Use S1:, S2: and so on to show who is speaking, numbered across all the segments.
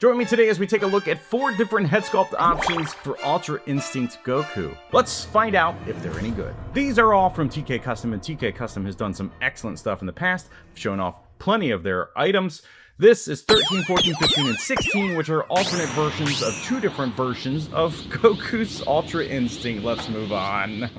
S1: Join me today as we take a look at 4 different head sculpt options for Ultra Instinct Goku. Let's find out if they're any good. These are all from TK Custom, and TK Custom has done some excellent stuff in the past, showing off plenty of their items. This is 13, 14, 15, and 16, which are alternate versions of 2 different versions of Goku's Ultra Instinct. Let's move on.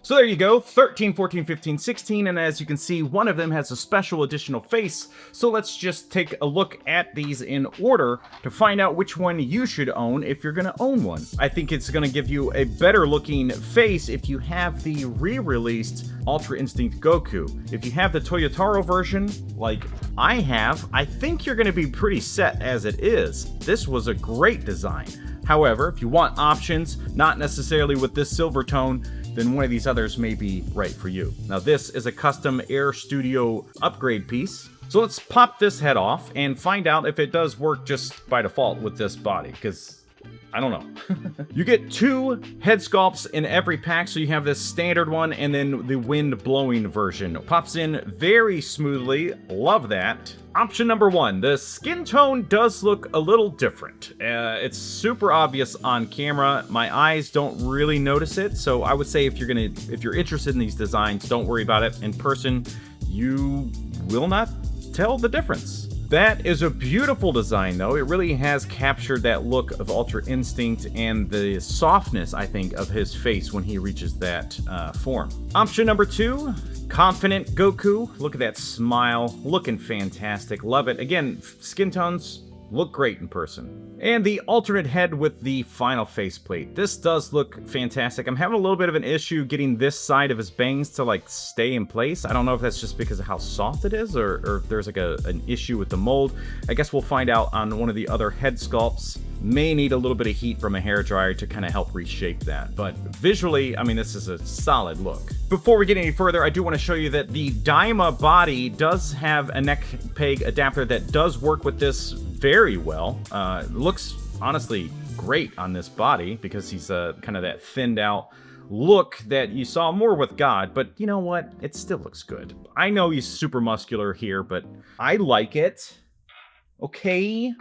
S1: So there you go, 13, 14, 15, 16, and as you can see, one of them has a special additional face. So let's just take a look at these in order to find out which one you should own if you're gonna own one. I think it's gonna give you a better looking face if you have the re-released Ultra Instinct Goku. If you have the Toyotaro version, like I have, I think you're going to be pretty set as it is. This was a great design. However, if you want options, not necessarily with this silver tone, then one of these others may be right for you. Now this is a custom Air Studio upgrade piece. So let's pop this head off and find out if it does work just by default with this body, because I don't know. You get 2 head sculpts in every pack, so you have this standard one and then the wind blowing version. Pops in very smoothly, love that. Option number 1, the skin tone does look a little different. It's super obvious on camera. My eyes don't really notice it, so I would say if you're interested in these designs, don't worry about it. In person, you will not tell the difference. That is a beautiful design, though. It really has captured that look of Ultra Instinct and the softness, I think, of his face when he reaches that form. Option number 2, confident Goku. Look at that smile, looking fantastic. Love it. Again, skin tones look great in person. And the alternate head with the final faceplate. This does look fantastic. I'm having a little bit of an issue getting this side of his bangs to like stay in place. I don't know if that's just because of how soft it is or if there's like an issue with the mold. I guess we'll find out on one of the other head sculpts. May need a little bit of heat from a hairdryer to kind of help reshape that. But visually, I mean, this is a solid look. Before we get any further, I do want to show you that the Daima body does have a neck peg adapter that does work with this very well. Looks honestly great on this body because he's kind of that thinned out look that you saw more with God, but you know what? It still looks good. I know he's super muscular here, but I like it. Okay.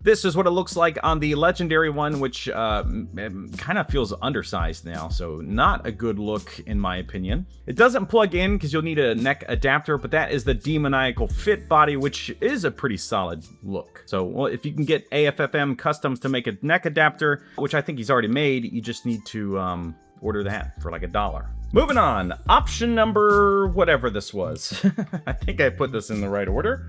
S1: This is what it looks like on the legendary one, which kind of feels undersized now, so not a good look in my opinion. It doesn't plug in because you'll need a neck adapter, but that is the demoniacal fit body, which is a pretty solid look. So well, if you can get AFFM Customs to make a neck adapter, which I think he's already made, you just need to order that for like $1. Moving on, option number whatever this was. I think I put this in the right order.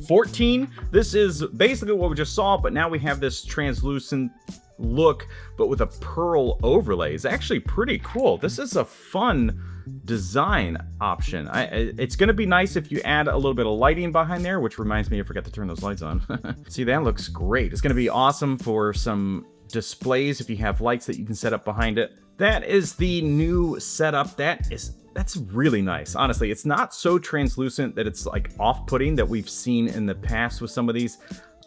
S1: 14, this is basically what we just saw, but now we have this translucent look, but with a pearl overlay. It's actually pretty cool. This is a fun design option. It's going to be nice if you add a little bit of lighting behind there, which reminds me I forgot to turn those lights on. See, that looks great. It's going to be awesome for some displays if you have lights that you can set up behind it. That is the new setup. That's really nice. Honestly, it's not so translucent that it's like off-putting that we've seen in the past with some of these.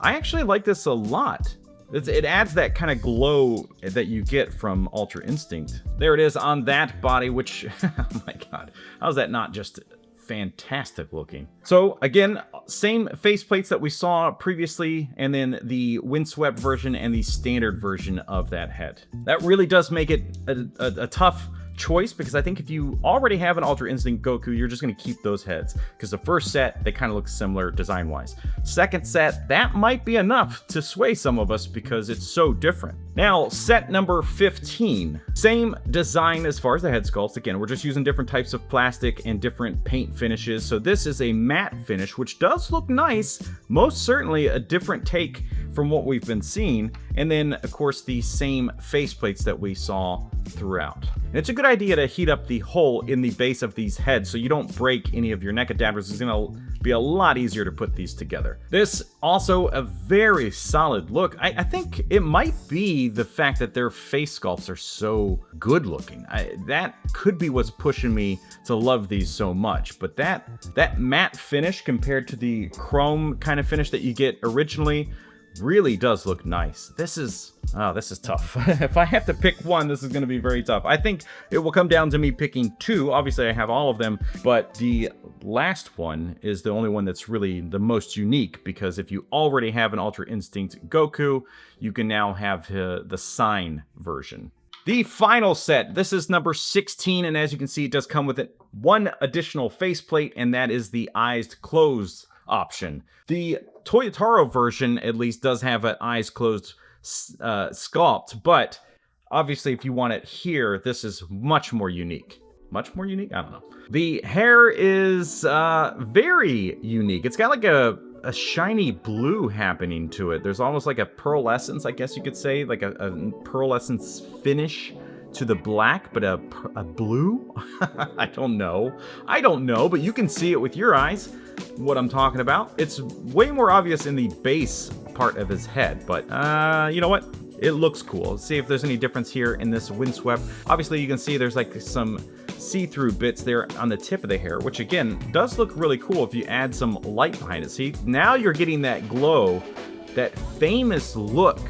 S1: I actually like this a lot. It adds that kind of glow that you get from Ultra Instinct. There it is on that body, which, oh my god, how's that not just fantastic looking? So again, same faceplates that we saw previously, and then the windswept version and the standard version of that head. That really does make it a tough choice, because I think if you already have an Ultra Instinct Goku, you're just going to keep those heads, because the first set, they kind of look similar design wise. Second set, that might be enough to sway some of us because it's so different. Now, set number 15, same design as far as the head sculpts. Again, we're just using different types of plastic and different paint finishes. So this is a matte finish, which does look nice, most certainly a different take from what we've been seeing. And then of course the same faceplates that we saw throughout. And it's a good idea to heat up the hole in the base of these heads so you don't break any of your neck adapters. It's gonna be a lot easier to put these together. This also a very solid look. I think it might be the fact that their face sculpts are so good looking. That could be what's pushing me to love these so much. But that matte finish compared to the chrome kind of finish that you get originally really does look nice. This is tough. If I have to pick one, this is going to be very tough. I think it will come down to me picking two. Obviously, I have all of them, but the last one is the only one that's really the most unique, because if you already have an Ultra Instinct Goku, you can now have the Sign version. The final set, this is number 16, and as you can see, it does come with one additional faceplate, and that is the eyes closed option. The Toyotaro version, at least, does have an eyes closed sculpt, but obviously if you want it here, this is much more unique. Much more unique? I don't know. The hair is very unique. It's got like a shiny blue happening to it. There's almost like a pearlescence, I guess you could say, like a pearlescence finish to the black, but a blue? I don't know, but you can see it with your eyes, what I'm talking about. It's way more obvious in the base part of his head, but you know what? It looks cool. Let's see if there's any difference here in this windswept. Obviously, you can see there's like some see-through bits there on the tip of the hair, which again, does look really cool if you add some light behind it. See, now you're getting that glow, that famous look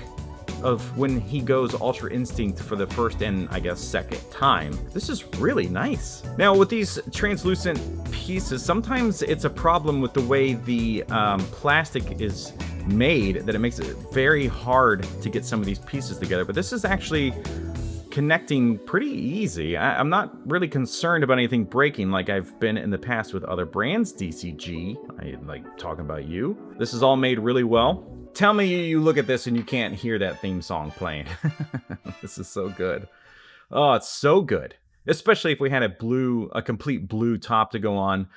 S1: of when he goes Ultra Instinct for the first and, I guess, second time. This is really nice. Now, with these translucent pieces, sometimes it's a problem with the way the plastic is made, that it makes it very hard to get some of these pieces together, but this is actually connecting pretty easy. I'm not really concerned about anything breaking like I've been in the past with other brands. DCG, I like talking about you. This is all made really well. Tell me you look at this and you can't hear that theme song playing. This is so good. Oh, it's so good. Especially if we had a complete blue top to go on.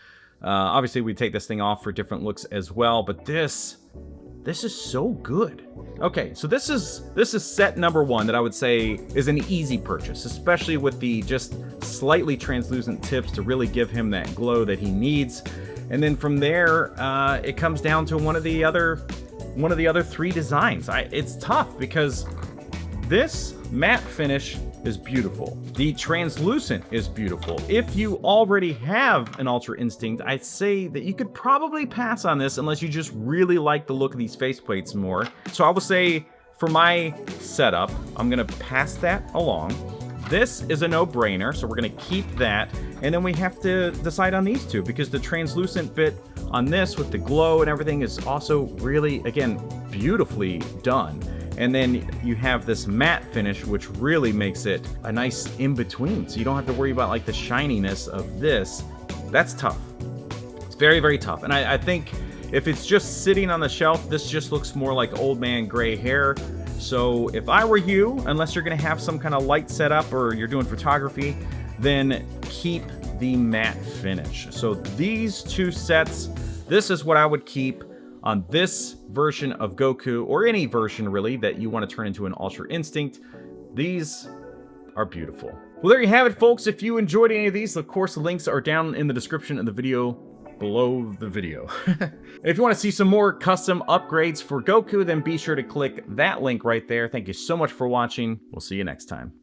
S1: Obviously, we take this thing off for different looks as well, but this is so good. Okay, so this is set number one that I would say is an easy purchase, especially with the just slightly translucent tips to really give him that glow that he needs. And then from there, it comes down to one of the other three designs. It's tough because this matte finish is beautiful. The translucent is beautiful. If you already have an Ultra Instinct, I'd say that you could probably pass on this unless you just really like the look of these faceplates more. So I will say, for my setup, I'm gonna pass that along. This is a no-brainer, so we're gonna keep that. And then we have to decide on these two, because the translucent bit on this with the glow and everything is also really, again, beautifully done. And then you have this matte finish, which really makes it a nice in-between. So you don't have to worry about like the shininess of this. That's tough. It's very, very tough. And I think if it's just sitting on the shelf, this just looks more like old man gray hair. So if I were you, unless you're gonna have some kind of light setup or you're doing photography, then keep the matte finish. So these two sets, this is what I would keep on this version of Goku, or any version really that you want to turn into an Ultra Instinct. These are beautiful. Well, there you have it, folks. If you enjoyed any of these, of course, the links are down in the description of the video below the video. If you want to see some more custom upgrades for Goku, then be sure to click that link right there. Thank you so much for watching. We'll see you next time.